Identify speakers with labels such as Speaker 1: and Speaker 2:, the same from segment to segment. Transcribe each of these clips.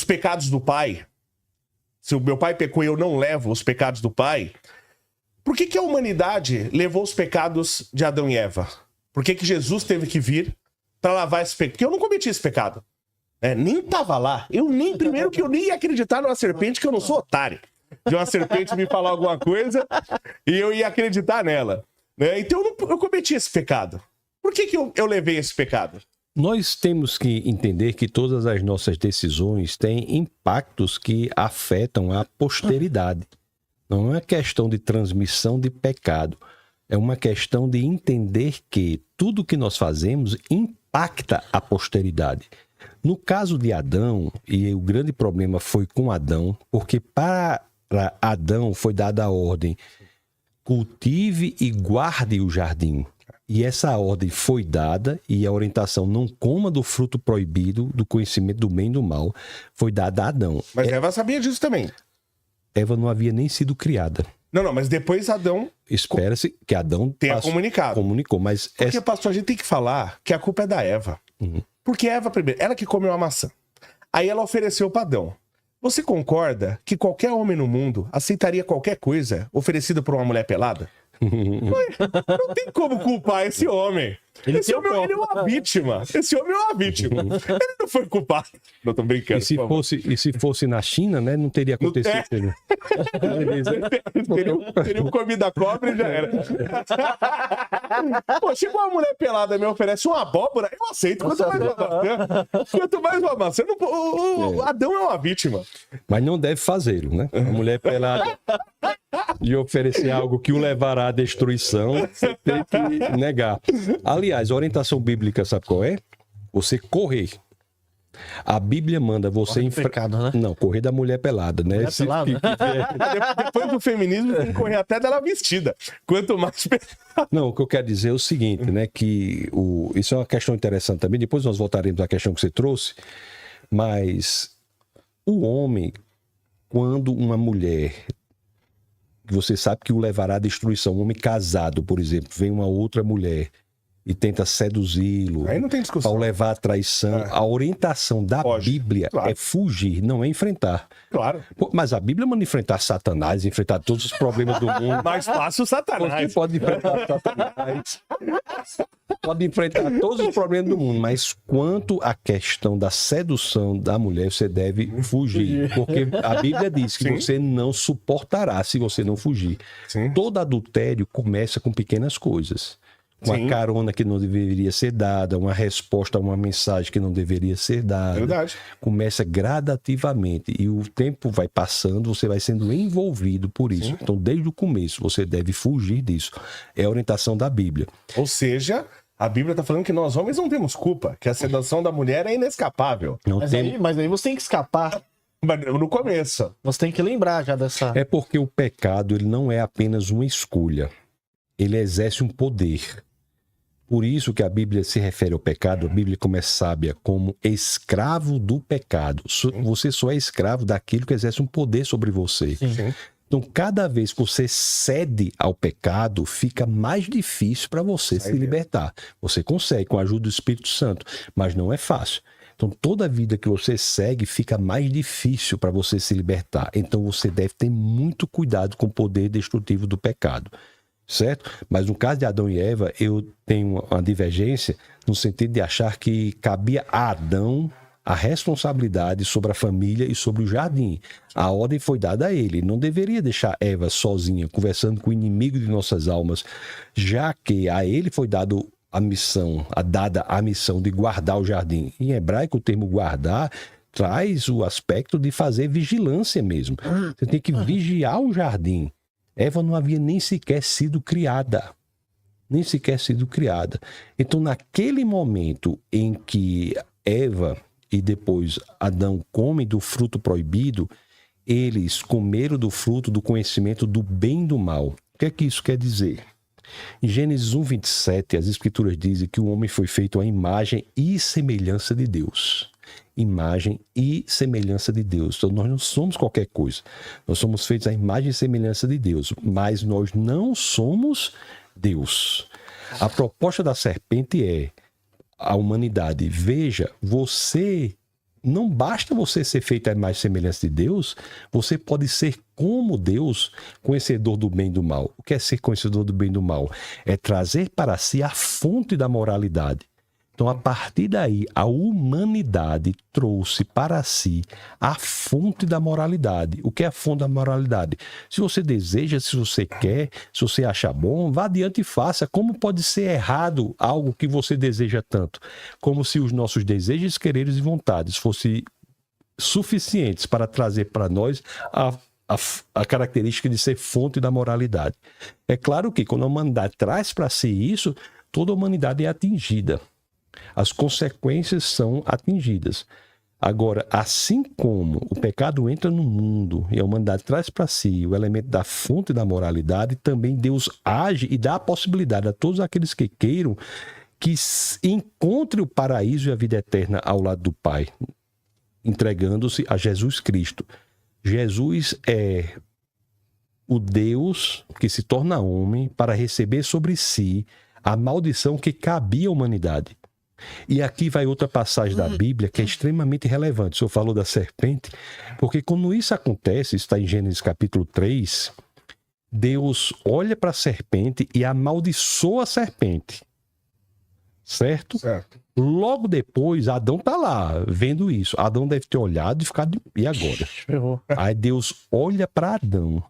Speaker 1: pecados do pai, se o meu pai pecou e eu não levo os pecados do pai, por que a humanidade levou os pecados de Adão e Eva? Por que Jesus teve que vir para lavar esse pecado? Porque eu não cometi esse pecado. Nem tava lá. Primeiro que eu nem ia acreditar numa serpente, que eu não sou otário. De uma serpente me falar alguma coisa e eu ia acreditar nela. Né? Então eu cometi esse pecado. Por que eu levei esse pecado?
Speaker 2: Nós temos que entender que todas as nossas decisões têm impactos que afetam a posteridade. Não é uma questão de transmissão de pecado. É uma questão de entender que tudo que nós fazemos impacta a posteridade. No caso de Adão, e o grande problema foi com Adão, porque para Adão foi dada a ordem: cultive e guarde o jardim. E essa ordem foi dada, e a orientação não coma do fruto proibido do conhecimento do bem e do mal, foi dada a Adão.
Speaker 1: Mas Eva sabia disso também.
Speaker 2: Eva não havia nem sido criada.
Speaker 1: Não, mas depois Adão...
Speaker 2: Espera-se que Adão
Speaker 1: tenha comunicado.
Speaker 2: Comunicou, mas...
Speaker 1: Porque, pastor, a gente tem que falar que a culpa é da Eva.
Speaker 2: Uhum.
Speaker 1: Porque Eva, primeiro, ela que comeu a maçã. Aí ela ofereceu para Adão. Você concorda que qualquer homem no mundo aceitaria qualquer coisa oferecida por uma mulher pelada? Não tem como culpar esse homem. Esse homem ele é uma vítima. Esse homem é uma vítima. Ele não foi culpado. Não, tô brincando.
Speaker 2: E se fosse na China, né? Não teria acontecido.
Speaker 1: Teriam comido a cobra e já era. Pô, chegou uma mulher pelada e me oferece uma abóbora, eu aceito. Quanto mais uma maçã. O Adão é uma vítima.
Speaker 2: Mas não deve fazê-lo, né? A mulher pelada e oferecer algo que o levará à destruição, você tem que negar. Aliás, a orientação bíblica, sabe qual é? Você correr. A Bíblia manda você
Speaker 3: pecado, né?
Speaker 2: Não, correr da mulher pelada, né?
Speaker 3: Mulher pelada?
Speaker 1: Depois do feminismo, tem que correr até dela vestida. Quanto mais...
Speaker 2: Não, o que eu quero dizer é o seguinte, né? Que isso é uma questão interessante também. Depois nós voltaremos à questão que você trouxe. Mas o homem, quando uma mulher... você sabe que o levará à destruição. Um homem casado, por exemplo, vem uma outra mulher e tenta seduzi-lo,
Speaker 1: aí não tem discussão,
Speaker 2: para o levar à traição. A orientação da Bíblia é fugir, não é enfrentar.
Speaker 1: Claro.
Speaker 2: Mas a Bíblia manda enfrentar Satanás, enfrentar todos os problemas do mundo.
Speaker 1: Mais fácil o Satanás.
Speaker 2: Você pode enfrentar Satanás, pode enfrentar todos os problemas do mundo, mas quanto à questão da sedução da mulher, você deve fugir. Porque a Bíblia diz que você não suportará se você não fugir.
Speaker 1: Sim.
Speaker 2: Todo adultério começa com pequenas coisas. Uma carona que não deveria ser dada, uma resposta a uma mensagem que não deveria ser dada.
Speaker 1: Verdade.
Speaker 2: Começa gradativamente e o tempo vai passando, você vai sendo envolvido por isso. Sim. Então, desde o começo, você deve fugir disso. É a orientação da Bíblia.
Speaker 1: Ou seja, a Bíblia está falando que nós homens não temos culpa, que a sedução da mulher é inescapável.
Speaker 3: Mas aí você tem que escapar.
Speaker 1: No começo.
Speaker 3: Você tem que lembrar já dessa...
Speaker 2: É porque o pecado ele não é apenas uma escolha. Ele exerce um poder. Por isso que a Bíblia se refere ao pecado, a Bíblia como é sábia, como escravo do pecado. Você só é escravo daquilo que exerce um poder sobre você.
Speaker 1: Sim.
Speaker 2: Então, cada vez que você cede ao pecado, fica mais difícil para você se libertar. Você consegue com a ajuda do Espírito Santo, mas não é fácil. Então, toda vida que você segue fica mais difícil para você se libertar. Então, você deve ter muito cuidado com o poder destrutivo do pecado. Certo? Mas no caso de Adão e Eva, eu tenho uma divergência no sentido de achar que cabia a Adão a responsabilidade sobre a família e sobre o jardim. A ordem foi dada a ele. Não deveria deixar Eva sozinha, conversando com o inimigo de nossas almas, já que a ele foi dado dada a missão de guardar o jardim. Em hebraico, o termo guardar traz o aspecto de fazer vigilância mesmo. Você tem que vigiar o jardim. Eva não havia nem sequer sido criada. Nem sequer sido criada. Então, naquele momento em que Eva e depois Adão comem do fruto proibido, eles comeram do fruto do conhecimento do bem e do mal. O que é que isso quer dizer? Em Gênesis 1:27, as Escrituras dizem que o homem foi feito à imagem e semelhança de Deus. Imagem e semelhança de Deus. Então, nós não somos qualquer coisa. Nós somos feitos à imagem e semelhança de Deus, mas nós não somos Deus. A proposta da serpente é a humanidade. Veja, você não basta você ser feito à imagem e semelhança de Deus, você pode ser como Deus, conhecedor do bem e do mal. O que é ser conhecedor do bem e do mal? É trazer para si a fonte da moralidade. Então, a partir daí, a humanidade trouxe para si a fonte da moralidade. O que é a fonte da moralidade? Se você deseja, se você quer, se você acha bom, vá adiante e faça. Como pode ser errado algo que você deseja tanto? Como se os nossos desejos, quereres e vontades fossem suficientes para trazer para nós a característica de ser fonte da moralidade. É claro que quando a humanidade traz para si isso, toda a humanidade é atingida. As consequências são atingidas. Agora, assim como o pecado entra no mundo e a humanidade traz para si o elemento da fonte da moralidade, também Deus age e dá a possibilidade a todos aqueles que queiram que encontrem o paraíso e a vida eterna ao lado do Pai, entregando-se a Jesus Cristo. Jesus é o Deus que se torna homem para receber sobre si a maldição que cabia à humanidade. E aqui vai outra passagem da Bíblia que é extremamente relevante. O senhor falou da serpente, porque quando isso acontece, está em Gênesis capítulo 3, Deus olha para a serpente e amaldiçoa a serpente. Certo?
Speaker 1: Certo.
Speaker 2: Logo depois, Adão está lá, vendo isso. Adão deve ter olhado e ficado, e agora?
Speaker 3: Ferrou.
Speaker 2: Aí Deus olha para Adão,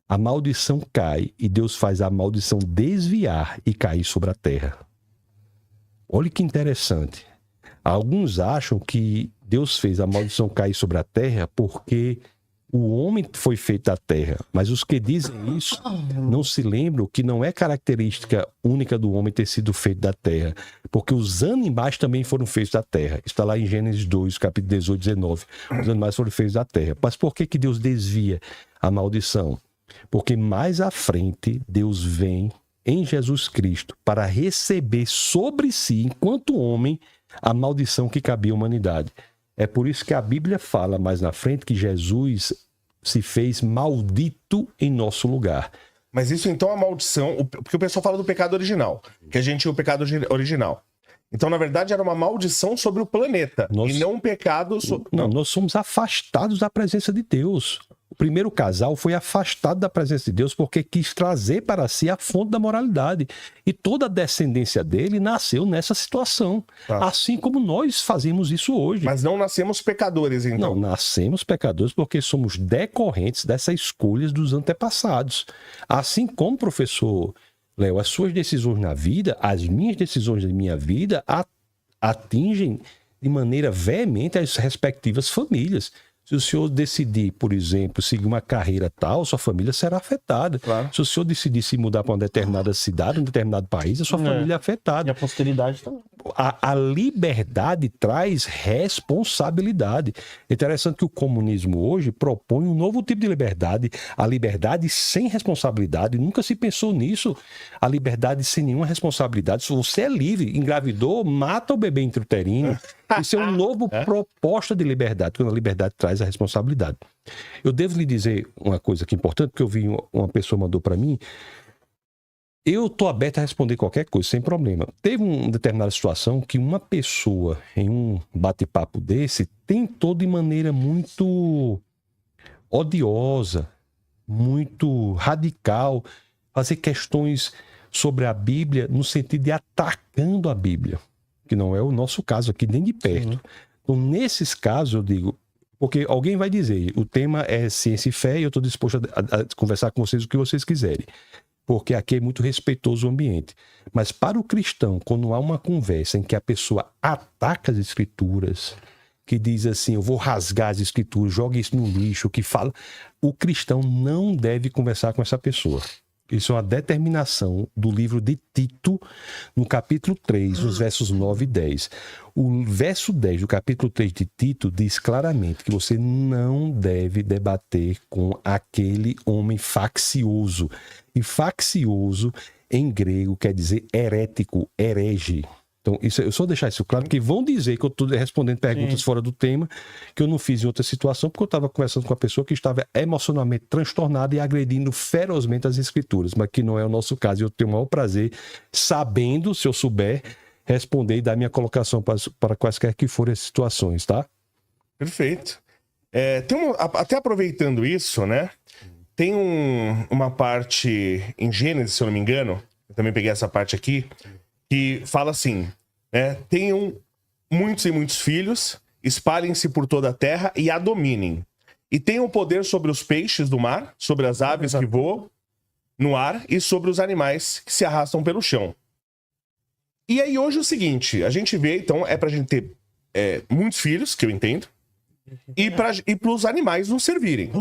Speaker 2: a maldição cai, e Deus faz a maldição desviar e cair sobre a terra. Olha que interessante. Alguns acham que Deus fez a maldição cair sobre a terra porque o homem foi feito da terra. Mas os que dizem isso não se lembram que não é característica única do homem ter sido feito da terra. Porque os animais também foram feitos da terra. Está lá em Gênesis 2, capítulo 18, 19. Os animais foram feitos da terra. Mas por que Deus desvia a maldição? Porque mais à frente Deus vem em Jesus Cristo para receber sobre si, enquanto homem, a maldição que cabia à humanidade. É por isso que a Bíblia fala mais na frente que Jesus se fez maldito em nosso lugar.
Speaker 1: Mas isso então é uma maldição, porque o pessoal fala do pecado original, que a gente tinha o pecado original. Então, na verdade, era uma maldição sobre o planeta, e não um pecado...
Speaker 2: Não, nós somos afastados da presença de Deus. O primeiro casal foi afastado da presença de Deus porque quis trazer para si a fonte da moralidade. E toda a descendência dele nasceu nessa situação.
Speaker 1: Tá.
Speaker 2: Assim como nós fazemos isso hoje.
Speaker 1: Mas não nascemos pecadores, então?
Speaker 2: Não, nascemos pecadores porque somos decorrentes dessas escolhas dos antepassados. Assim como, professor Léo, as suas decisões na vida, as minhas decisões na minha vida atingem de maneira veemente as respectivas famílias. Se o senhor decidir, por exemplo, seguir uma carreira tal, sua família será afetada.
Speaker 1: Claro.
Speaker 2: Se o senhor decidir se mudar para uma determinada cidade, um determinado país, a sua família é
Speaker 3: E
Speaker 2: afetada.
Speaker 3: a posteridade também.
Speaker 2: A liberdade traz responsabilidade. É interessante que o comunismo hoje propõe um novo tipo de liberdade, a liberdade sem responsabilidade. Nunca se pensou nisso. A liberdade sem nenhuma responsabilidade. Se você é livre, engravidou, mata o bebê intrauterino. Isso é um novo proposta de liberdade, quando a liberdade traz a responsabilidade. Eu devo lhe dizer uma coisa que é importante, porque eu vi uma pessoa mandou para mim. Eu estou aberto a responder qualquer coisa, sem problema. Teve uma determinada situação que uma pessoa, em um bate-papo desse, tentou de maneira muito odiosa, muito radical, fazer questões sobre a Bíblia no sentido de atacando a Bíblia, que não é o nosso caso aqui, nem de perto. Sim. Então, nesses casos, eu digo, porque alguém vai dizer, o tema é ciência e fé e eu estou disposto a conversar com vocês o que vocês quiserem. Porque aqui é muito respeitoso o ambiente. Mas para o cristão, quando há uma conversa em que a pessoa ataca as escrituras, que diz assim, eu vou rasgar as escrituras, joga isso no lixo, que fala... O cristão não deve conversar com essa pessoa. Isso é uma determinação do livro de Tito, no capítulo 3, nos versos 9 e 10. O verso 10 do capítulo 3 de Tito diz claramente que você não deve debater com aquele homem faccioso. E faccioso, em grego, quer dizer herético, herege. Então, isso, eu só deixar isso claro, porque vão dizer que eu estou respondendo perguntas fora do tema, que eu não fiz em outra situação, porque eu estava conversando com uma pessoa que estava emocionalmente transtornada e agredindo ferozmente as escrituras, mas que não é o nosso caso. Eu tenho o maior prazer, sabendo, se eu souber, responder e dar minha colocação para quaisquer que forem as situações, tá?
Speaker 1: Perfeito. Até aproveitando isso, né? Tem uma parte em Gênesis, se eu não me engano, eu também peguei essa parte aqui, que fala assim, né? Tenham muitos e muitos filhos, espalhem-se por toda a terra e a dominem. E tenham poder sobre os peixes do mar, sobre as aves que voam no ar e sobre os animais que se arrastam pelo chão. E aí hoje é o seguinte, a gente vê, então, pra gente ter muitos filhos, que eu entendo, e para os animais não servirem,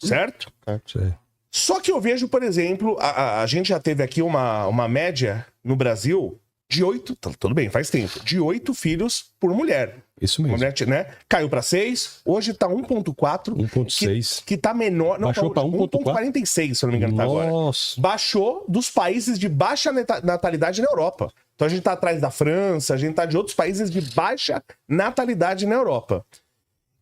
Speaker 1: certo?
Speaker 2: Certo.
Speaker 1: Só que eu vejo, por exemplo, a gente já teve aqui uma média no Brasil de 8, tudo bem, faz tempo, de 8 filhos por mulher.
Speaker 2: Isso mesmo.
Speaker 1: Mulher, né? Caiu para 6, hoje tá 1.4.
Speaker 2: 1.6.
Speaker 1: Que tá menor. Não,
Speaker 2: baixou para
Speaker 1: 1.46, se eu não me engano, tá agora.
Speaker 2: Nossa.
Speaker 1: Baixou dos países de baixa natalidade na Europa. Então a gente tá atrás da França, a gente tá de outros países de baixa natalidade na Europa.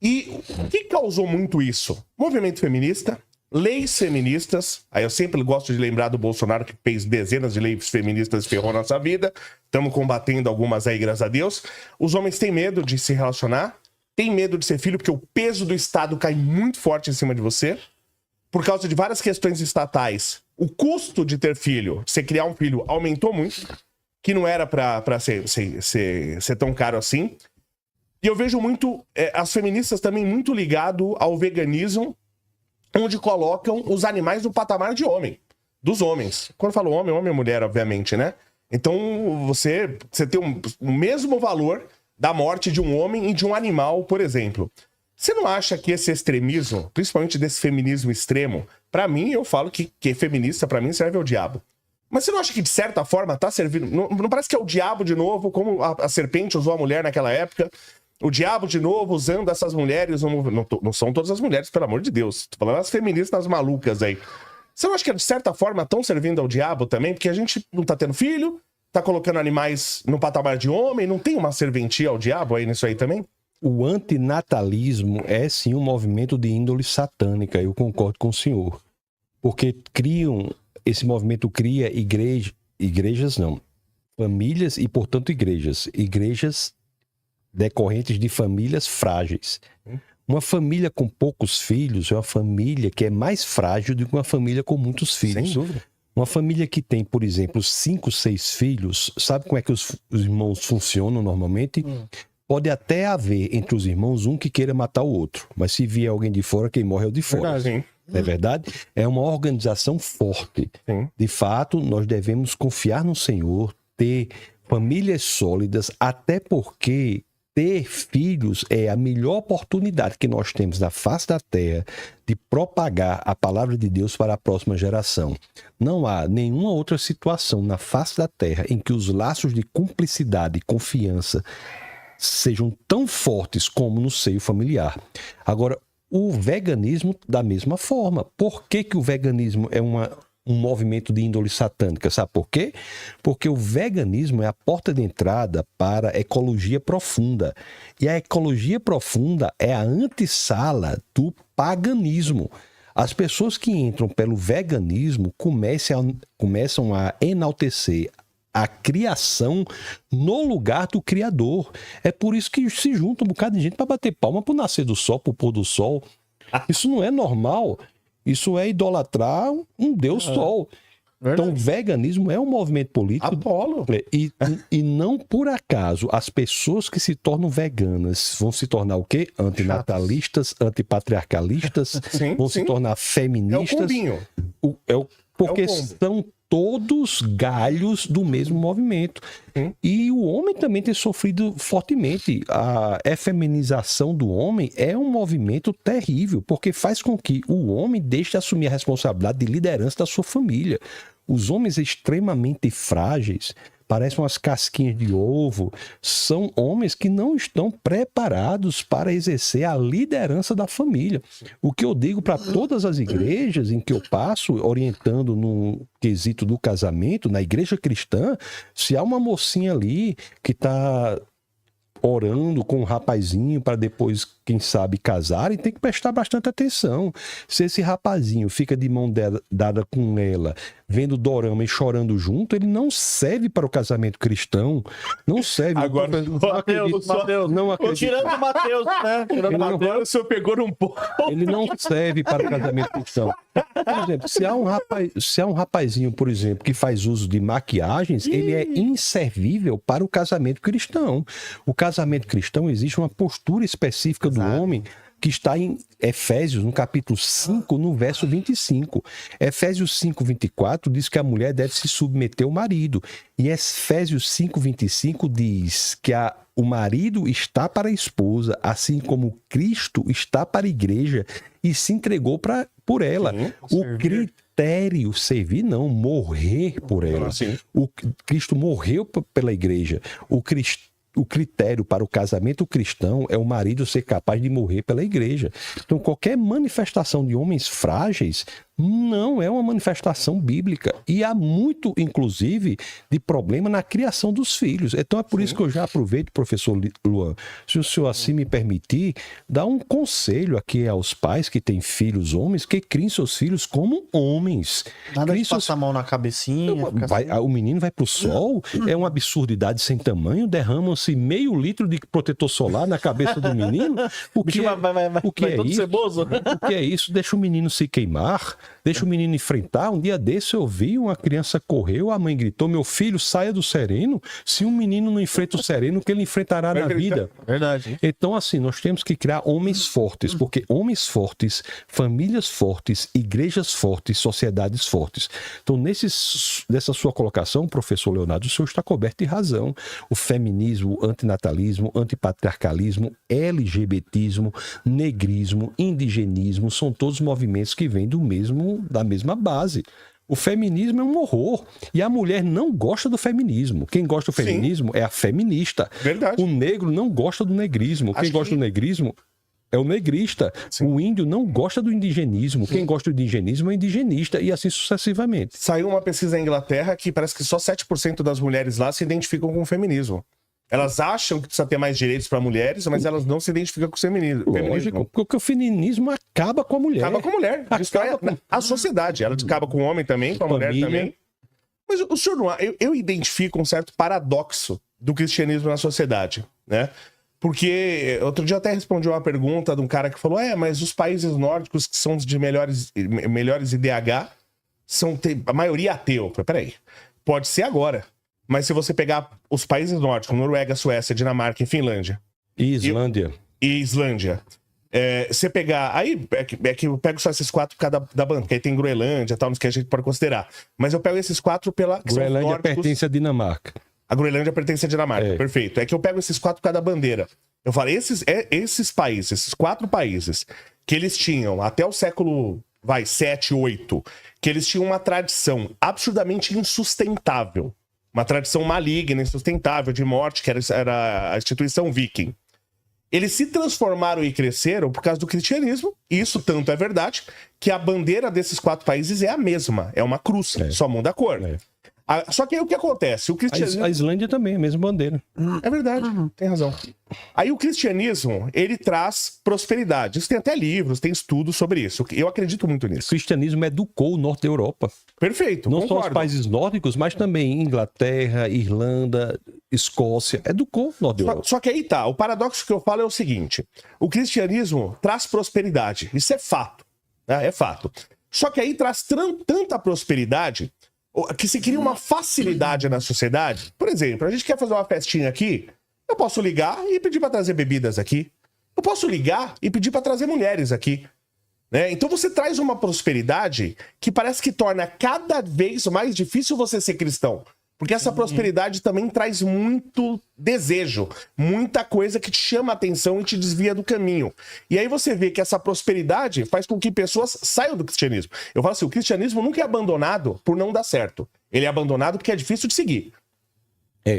Speaker 1: E o que causou muito isso? Movimento feminista, leis feministas. Aí eu sempre gosto de lembrar do Bolsonaro, que fez dezenas de leis feministas e ferrou nossa vida. Estamos combatendo algumas aí, graças a Deus. Os homens têm medo de se relacionar, têm medo de ser filho, porque o peso do Estado cai muito forte em cima de você. Por causa de várias questões estatais, o custo de ter filho, você criar um filho, aumentou muito, que não era pra ser tão caro assim. E eu vejo muito, as feministas também muito ligado ao veganismo, onde colocam os animais no patamar de homem, dos homens. Quando eu falo homem, homem é mulher, obviamente, né? Então, você tem o mesmo valor da morte de um homem e de um animal, por exemplo. Você não acha que esse extremismo, principalmente desse feminismo extremo, pra mim, eu falo que feminista, pra mim, serve ao diabo. Mas você não acha que, de certa forma, tá servindo... Não parece que é o diabo de novo, como a serpente usou a mulher naquela época? O diabo de novo usando essas mulheres... Não são todas as mulheres, pelo amor de Deus. Tô falando as feministas malucas aí. Você não acha que, de certa forma, estão servindo ao diabo também? Porque a gente não tá tendo filho, tá colocando animais no patamar de homem, não tem uma serventia ao diabo aí nisso aí também?
Speaker 2: O antinatalismo é sim um movimento de índole satânica, eu concordo com o senhor. Porque esse movimento cria famílias e, portanto, igrejas decorrentes de famílias frágeis. Uma família com poucos filhos é uma família que é mais frágil do que uma família com muitos filhos.
Speaker 1: Sem dúvida.
Speaker 2: Uma família que tem, por exemplo, 5, 6 filhos, sabe como é que os irmãos funcionam normalmente? Pode até haver entre os irmãos um que queira matar o outro, mas se vier alguém de fora, quem morre é o de fora.
Speaker 1: Verdade,
Speaker 2: Não é verdade? É uma organização forte.
Speaker 1: Sim.
Speaker 2: De fato, nós devemos confiar no Senhor, ter famílias sólidas, até porque ter filhos é a melhor oportunidade que nós temos na face da terra de propagar a palavra de Deus para a próxima geração. Não há nenhuma outra situação na face da terra em que os laços de cumplicidade e confiança sejam tão fortes como no seio familiar. Agora, o veganismo, da mesma forma. Por que o veganismo é um movimento de índole satânica? Sabe por quê? Porque o veganismo é a porta de entrada para a ecologia profunda. E a ecologia profunda é a antessala do paganismo. As pessoas que entram pelo veganismo começam a enaltecer a criação no lugar do Criador. É por isso que se junta um bocado de gente para bater palma para o nascer do sol, para o pôr do sol. Isso não é normal. Isso é idolatrar um Deus Sol.
Speaker 3: Verdade.
Speaker 2: Então, o veganismo é um movimento político.
Speaker 1: Apolo.
Speaker 2: E não por acaso as pessoas que se tornam veganas vão se tornar o quê? Antinatalistas, antipatriarcalistas,
Speaker 1: Sim,
Speaker 2: vão se tornar
Speaker 1: É o
Speaker 2: feministas.
Speaker 1: combinho.
Speaker 2: Porque
Speaker 1: É o combo.
Speaker 2: são todos galhos do mesmo movimento. E o homem também tem sofrido fortemente. A efeminização do homem é um movimento terrível, porque faz com que o homem deixe de assumir a responsabilidade de liderança da sua família. Os homens extremamente frágeis, parecem umas casquinhas de ovo, são homens que não estão preparados para exercer a liderança da família. O que eu digo para todas as igrejas em que eu passo, orientando no quesito do casamento, na igreja cristã, se há uma mocinha ali que está orando com um rapazinho para depois quem sabe casarem, tem que prestar bastante atenção. Se esse rapazinho fica de mão dada com ela, vendo dorama e chorando junto, ele não serve para o casamento cristão. Não serve.
Speaker 1: Agora,
Speaker 2: Não acredito.
Speaker 3: Tirando o Matheus, né? Tirando o Matheus.
Speaker 1: Agora o senhor pegou num ponto.
Speaker 2: Ele não serve para o casamento cristão. Por exemplo, se há um rapazinho, por exemplo, que faz uso de maquiagens, ele é inservível para o casamento cristão. O casamento cristão existe uma postura específica do homem que está em Efésios, no capítulo 5, no verso 25. Efésios 5, 24 diz que a mulher deve se submeter ao marido. E Efésios 5, 25 diz que o marido está para a esposa, assim como Cristo está para a igreja e se entregou por ela.
Speaker 1: Sim,
Speaker 2: o critério, servir não, morrer por ela. O Cristo morreu pela igreja. O critério para o casamento cristão é o marido ser capaz de morrer pela igreja. Então, qualquer manifestação de homens frágeis não é uma manifestação bíblica. E há muito, inclusive, de problema na criação dos filhos. Então, é por isso que eu já aproveito, professor Luan, se o senhor assim me permitir, dar um conselho aqui aos pais que têm filhos homens, que criem seus filhos como homens.
Speaker 3: Nada de passar a mão na cabecinha.
Speaker 2: O menino vai pro sol, é uma absurdidade sem tamanho, derramam-se meio litro de protetor solar na cabeça do menino. O que é isso?
Speaker 3: Ceboso.
Speaker 2: O que é isso? Deixa o menino se queimar, deixa o menino enfrentar. Um dia desse eu vi uma criança correu, a mãe gritou: meu filho, saia do sereno. Se um menino não enfrenta o sereno, o que ele enfrentará na vida?
Speaker 3: Verdade.
Speaker 2: Então, assim, nós temos que criar homens fortes, porque homens fortes, famílias fortes, igrejas fortes, sociedades fortes. Então, nessa sua colocação, professor Leonardo, o senhor está coberto de razão. O feminismo, o antinatalismo, antipatriarcalismo, LGBTismo, negrismo, indigenismo, são todos movimentos que vêm da mesma base. O feminismo é um horror. E a mulher não gosta do feminismo. Quem gosta do feminismo é a feminista.
Speaker 1: Verdade.
Speaker 2: O negro não gosta do negrismo. Quem gosta do negrismo é o negrista. Sim. O índio não gosta do indigenismo. Quem gosta do indigenismo é o indigenista. E assim sucessivamente.
Speaker 1: Saiu uma pesquisa na Inglaterra que parece que só 7% das mulheres lá se identificam com o feminismo. Elas acham que precisa ter mais direitos para mulheres, mas elas não se identificam com o feminismo.
Speaker 2: Lógico, porque o feminismo acaba com a mulher.
Speaker 1: Acaba com a mulher. A sociedade. Ela acaba com o homem também, com a mulher também. Mas o senhor não... Eu identifico um certo paradoxo do cristianismo na sociedade, né? Porque outro dia eu até respondi uma pergunta de um cara que falou: mas os países nórdicos que são de melhores IDH são a maioria ateu. Peraí, pode ser agora. Mas se você pegar os países nórdicos, Noruega, Suécia, Dinamarca e Finlândia...
Speaker 2: E Islândia.
Speaker 1: Você pegar... Aí é que eu pego só esses 4 por causa da banda, porque aí tem Groenlândia e tal, que a gente pode considerar. Mas eu pego esses 4 pela...
Speaker 2: Groenlândia pertence à Dinamarca.
Speaker 1: A Groenlândia pertence à Dinamarca, perfeito. É que eu pego esses 4 por causa da bandeira. Eu falo, esses países, esses 4 países, que eles tinham até o século 7, 8, que eles tinham uma tradição absurdamente insustentável. Uma tradição maligna, insustentável, de morte, que era a instituição viking. Eles se transformaram e cresceram por causa do cristianismo, e isso tanto é verdade, que a bandeira desses 4 países é a mesma, é uma cruz, só muda a cor. Só que aí o que acontece? O cristianismo...
Speaker 2: A Islândia também, a mesma bandeira.
Speaker 1: É verdade, tem razão. Aí o cristianismo, ele traz prosperidade. Isso tem até livros, tem estudos sobre isso. Eu acredito muito nisso.
Speaker 2: O cristianismo educou o norte da Europa.
Speaker 1: Perfeito,
Speaker 2: não
Speaker 1: concordo.
Speaker 2: só os países nórdicos, mas também Inglaterra, Irlanda, Escócia. Educou o norte da Europa.
Speaker 1: Só que aí tá, o paradoxo que eu falo é o seguinte: o cristianismo traz prosperidade. Isso é fato, né? É fato. Só que aí traz tanta prosperidade que se cria uma facilidade na sociedade. Por exemplo, a gente quer fazer uma festinha aqui, eu posso ligar e pedir para trazer bebidas aqui. Eu posso ligar e pedir para trazer mulheres aqui. Né? Então você traz uma prosperidade que parece que torna cada vez mais difícil você ser cristão. Porque essa prosperidade também traz muito desejo, muita coisa que te chama a atenção e te desvia do caminho. E aí você vê que essa prosperidade faz com que pessoas saiam do cristianismo. Eu falo assim, o cristianismo nunca é abandonado por não dar certo. Ele é abandonado porque é difícil de seguir.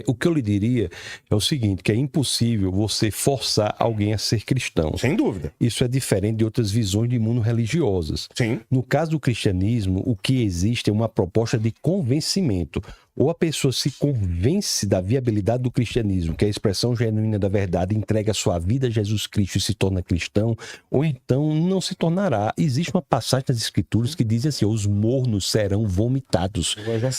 Speaker 2: O que eu lhe diria é o seguinte, que é impossível você forçar alguém a ser cristão.
Speaker 1: Sem dúvida.
Speaker 2: Isso é diferente de outras visões de mundo religiosas.
Speaker 1: Sim.
Speaker 2: No caso do cristianismo, o que existe é uma proposta de convencimento. Ou a pessoa se convence da viabilidade do cristianismo, que é a expressão genuína da verdade, entrega a sua vida a Jesus Cristo e se torna cristão, ou então não se tornará. Existe uma passagem nas Escrituras que diz assim: os mornos serão vomitados.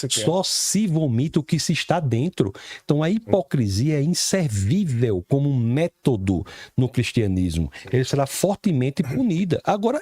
Speaker 2: Só se vomita o que se está dentro. Então a hipocrisia é inservível como método no cristianismo. Ele será fortemente punida. Agora,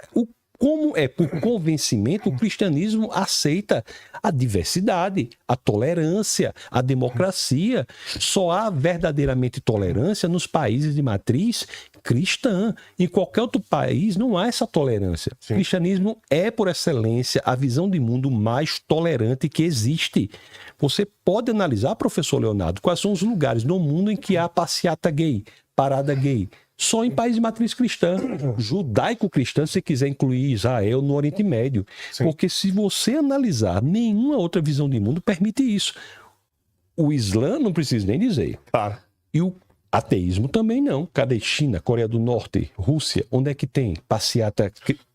Speaker 2: como é por convencimento, o cristianismo aceita a diversidade, a tolerância, a democracia. Só há verdadeiramente tolerância nos países de matriz cristã. Em qualquer outro país não há essa tolerância. Sim. O cristianismo é, por excelência, a visão de mundo mais tolerante que existe. Você pode analisar, professor Leonardo, quais são os lugares no mundo em que há passeata gay, parada gay. Só em países de matriz cristã, judaico-cristã, se quiser incluir Israel no Oriente Médio. Sim. Porque se você analisar, nenhuma outra visão de mundo permite isso. O Islã não precisa nem dizer.
Speaker 1: Claro.
Speaker 2: E o ateísmo também não. Cadê China, Coreia do Norte, Rússia? Onde é que tem passeata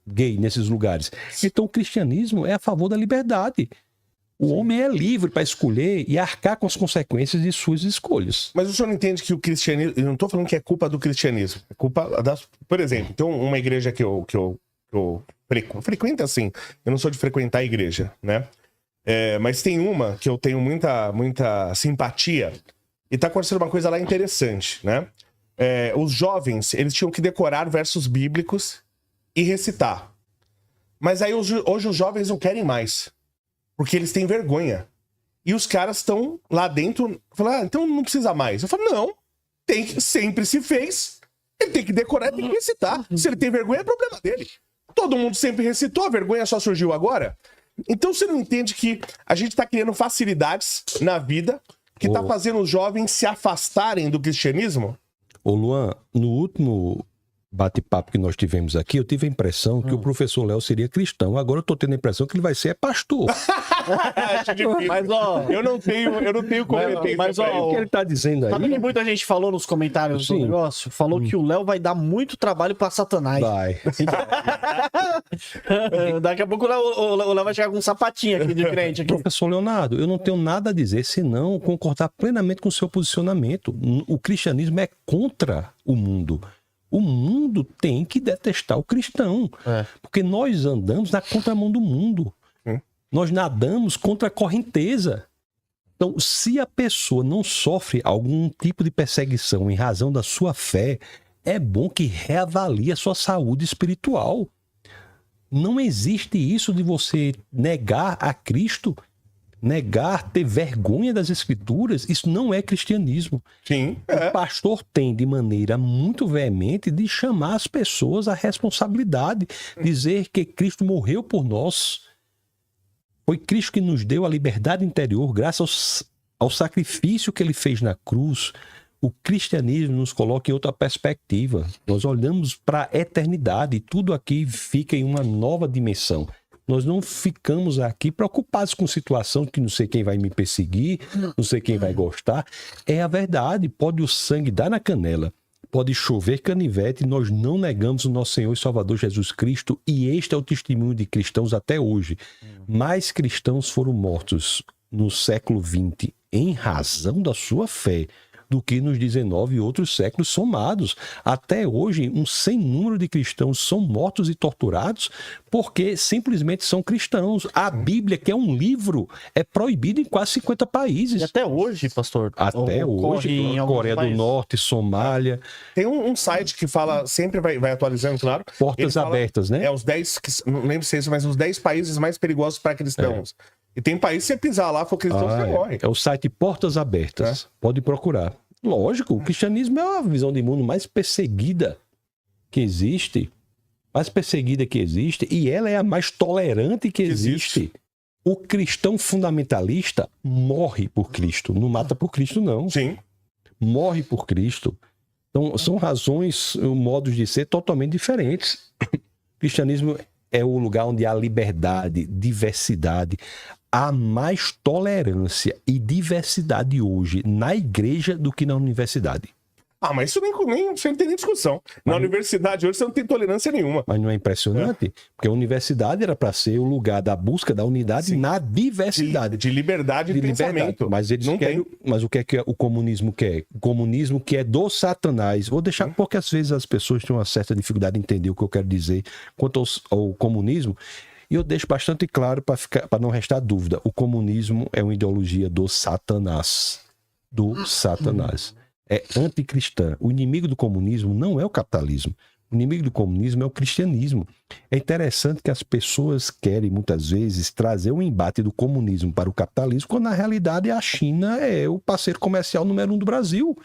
Speaker 2: gay nesses lugares? Então o cristianismo é a favor da liberdade. O homem é livre para escolher e arcar com as consequências de suas escolhas.
Speaker 1: Mas o senhor não entende que o cristianismo... Eu não estou falando que é culpa do cristianismo. É culpa das... Por exemplo, tem uma igreja que eu frequento assim. Eu não sou de frequentar a igreja, né? Mas tem uma que eu tenho muita simpatia. E está acontecendo uma coisa lá interessante, né? Os jovens, eles tinham que decorar versos bíblicos e recitar. Mas aí hoje os jovens não querem mais. Porque eles têm vergonha. E os caras estão lá dentro, falando, então não precisa mais. Eu falo, não, sempre se fez. Ele tem que decorar, tem que recitar. Se ele tem vergonha, é problema dele. Todo mundo sempre recitou, a vergonha só surgiu agora. Então você não entende que a gente está criando facilidades na vida que está fazendo os jovens se afastarem do cristianismo?
Speaker 2: Ô Luan, no último bate-papo que nós tivemos aqui, eu tive a impressão que o professor Léo seria cristão. Agora eu tô tendo a impressão que ele vai ser pastor.
Speaker 3: Mas, ó,
Speaker 1: eu não tenho competência.
Speaker 3: Mas, ó,
Speaker 2: o que ele tá dizendo aí...
Speaker 3: Sabe que muita gente falou nos comentários do negócio? Falou que o Léo vai dar muito trabalho pra Satanás.
Speaker 2: Vai.
Speaker 3: Daqui a pouco o Léo vai chegar com um sapatinho aqui de crente. Aqui.
Speaker 2: Professor Leonardo, eu não tenho nada a dizer senão concordar plenamente com o seu posicionamento. O cristianismo é contra o mundo. O mundo tem que detestar o cristão. Porque nós andamos na contramão do mundo. Nós nadamos contra a correnteza. Então, se a pessoa não sofre algum tipo de perseguição em razão da sua fé, é bom que reavalie a sua saúde espiritual. Não existe isso de você negar a Cristo, negar, ter vergonha das Escrituras. Isso não é cristianismo.
Speaker 1: Sim.
Speaker 2: O pastor tem, de maneira muito veemente, de chamar as pessoas à responsabilidade, dizer que Cristo morreu por nós. Foi Cristo que nos deu a liberdade interior, graças ao sacrifício que ele fez na cruz. O cristianismo nos coloca em outra perspectiva. Nós olhamos para a eternidade e tudo aqui fica em uma nova dimensão. Nós não ficamos aqui preocupados com situação que não sei quem vai me perseguir, não sei quem vai gostar. É a verdade. Pode o sangue dar na canela, pode chover canivete, nós não negamos o nosso Senhor e Salvador Jesus Cristo, e este é o testemunho de cristãos até hoje. Mais cristãos foram mortos no século XX em razão da sua fé do que nos 19 outros séculos somados. Até hoje, um sem número de cristãos são mortos e torturados porque simplesmente são cristãos. A Bíblia, que é um livro, é proibida em quase 50 países.
Speaker 3: E até hoje, pastor?
Speaker 2: Até hoje, Coreia do Norte, Somália.
Speaker 1: Tem um site que fala, sempre vai atualizando, claro.
Speaker 2: Portas abertas, né?
Speaker 1: Os 10, não lembro se é isso, mas os 10 países mais perigosos para cristãos. E tem país, se você pisar lá, for cristão, você morre.
Speaker 2: É o site Portas Abertas. Pode procurar. Lógico, o cristianismo é a visão de mundo mais perseguida que existe. Mais perseguida que existe. E ela é a mais tolerante que existe. O cristão fundamentalista morre por Cristo. Não mata por Cristo, não.
Speaker 1: Sim.
Speaker 2: Morre por Cristo. Então, são razões, modos de ser totalmente diferentes. O cristianismo é o lugar onde há liberdade, diversidade. Há mais tolerância e diversidade hoje na igreja do que na universidade.
Speaker 1: mas isso você não tem nem discussão. Na universidade hoje você não tem tolerância nenhuma.
Speaker 2: Mas não é impressionante? Porque a universidade era para ser o lugar da busca da unidade na diversidade.
Speaker 1: De liberdade de pensamento.
Speaker 2: Mas eles
Speaker 1: não
Speaker 2: querem. Mas o que é que o comunismo quer? O comunismo que é do Satanás. Vou deixar, porque às vezes as pessoas têm uma certa dificuldade de entender o que eu quero dizer quanto ao comunismo. E eu deixo bastante claro para não restar dúvida. O comunismo é uma ideologia do Satanás. Do Satanás. É anticristã. O inimigo do comunismo não é o capitalismo. O inimigo do comunismo é o cristianismo. É interessante que as pessoas querem, muitas vezes, trazer o embate do comunismo para o capitalismo, quando na realidade a China é o parceiro comercial número 1 do Brasil.